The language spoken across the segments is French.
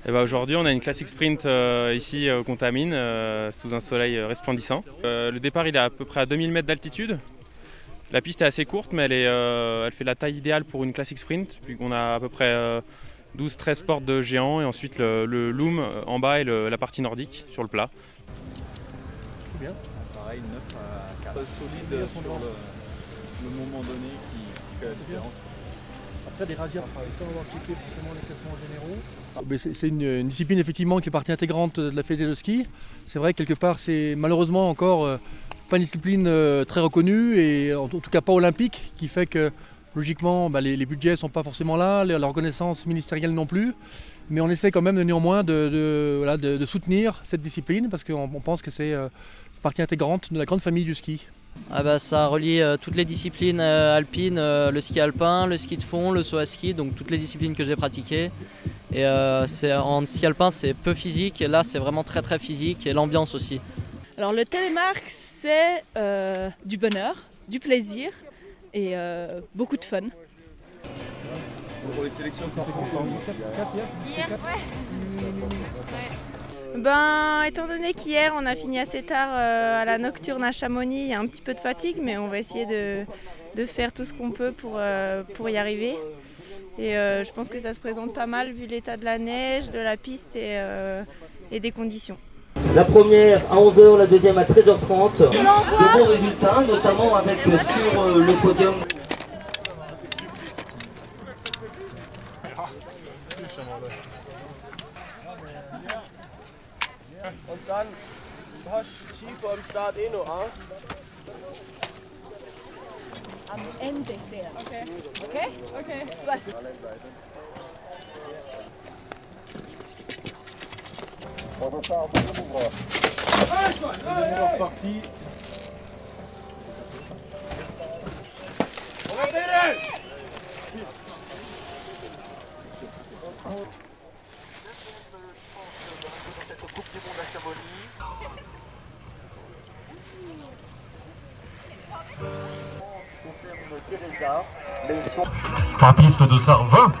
Et bah aujourd'hui, on a une classique sprint ici au Contamine, sous un soleil resplendissant. Le départ, il est à peu près à 2000 mètres d'altitude. La piste est assez courte, mais elle fait la taille idéale pour une classique sprint, puisqu'on a à peu près 12-13 portes de géants et ensuite le loom en bas et la partie nordique sur le plat. Bien. Pareil, 9 à 4. Solide sur le moment donné qui fait la différence. Après des razzias, sans avoir checké forcément les classements généraux. C'est une discipline effectivement qui est partie intégrante de la fédé de ski. C'est vrai que quelque part c'est malheureusement encore pas une discipline très reconnue et en tout cas pas olympique, qui fait que logiquement les budgets ne sont pas forcément là, la reconnaissance ministérielle non plus. Mais on essaie quand même néanmoins de soutenir cette discipline parce qu'on pense que c'est partie intégrante de la grande famille du ski. Ça relie toutes les disciplines alpines, le ski alpin, le ski de fond, le saut à ski, donc toutes les disciplines que j'ai pratiquées. Et en ski alpin c'est peu physique et là c'est vraiment très très physique et l'ambiance aussi. Alors le télémark c'est du bonheur, du plaisir et beaucoup de fun. Pour les sélections Hier, étant donné qu'hier on a fini assez tard à la nocturne à Chamonix, il y a un petit peu de fatigue, mais on va essayer de faire tout ce qu'on peut pour y arriver. Et je pense que ça se présente pas mal vu l'état de la neige, de la piste et des conditions. La première à 11h, la deuxième à 13h30. De bons résultats, notamment avec sur le podium. Und dann hast du Ski vor dem Start noch Angst. Am Ende sehr. Okay? Okay? Okay. Was? parti. Par piste de Dossard 20.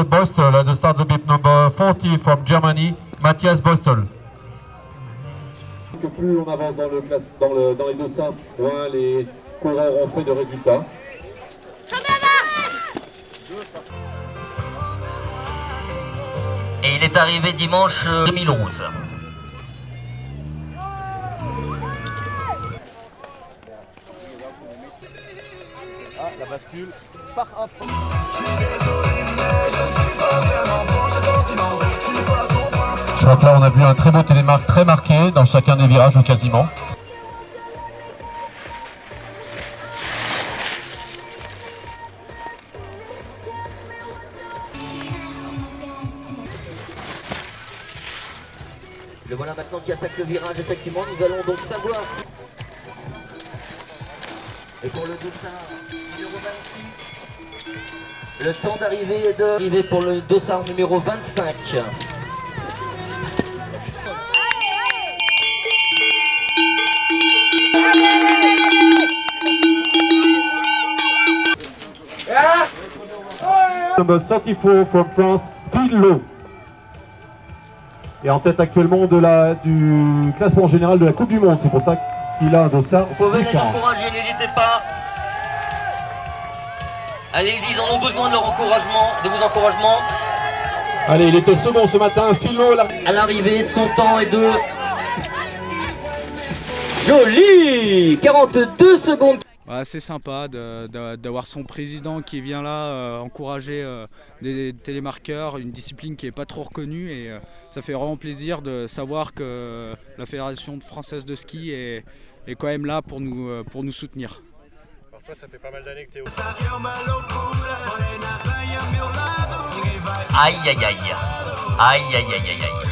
Bostel to start the bib number 40 from Germany, Matthias Bostel. Plus on avance dans les dossards, moins les coureurs ont fait de résultats. Et il est arrivé dimanche 2011. Ah, la bascule par un point. Je crois que là on a vu un très beau télémark très marqué dans chacun des virages ou quasiment. Le voilà maintenant qui attaque le virage, effectivement, nous allons donc savoir. Et pour le dossard numéro 26, le temps d'arrivée est d'arriver pour le dossard numéro 25. Number 34 from France, Phil Lowe. Et en tête actuellement du classement général de la Coupe du Monde. C'est pour ça qu'il a un dossard. Vous pouvez les encourager, n'hésitez pas. Allez-y, ils en ont besoin de leur encouragement, de vos encouragements. Allez, il était second ce matin, Phil Lowe. À l'arrivée, son temps est de... Joli 42 secondes. C'est sympa d'avoir son président qui vient là encourager des télémarqueurs, une discipline qui n'est pas trop reconnue, et ça fait vraiment plaisir de savoir que la Fédération française de ski est quand même là pour nous soutenir. Alors toi, ça fait pas mal d'années que tu es au... Aïe aïe aïe. Aïe aïe aïe aïe aïe.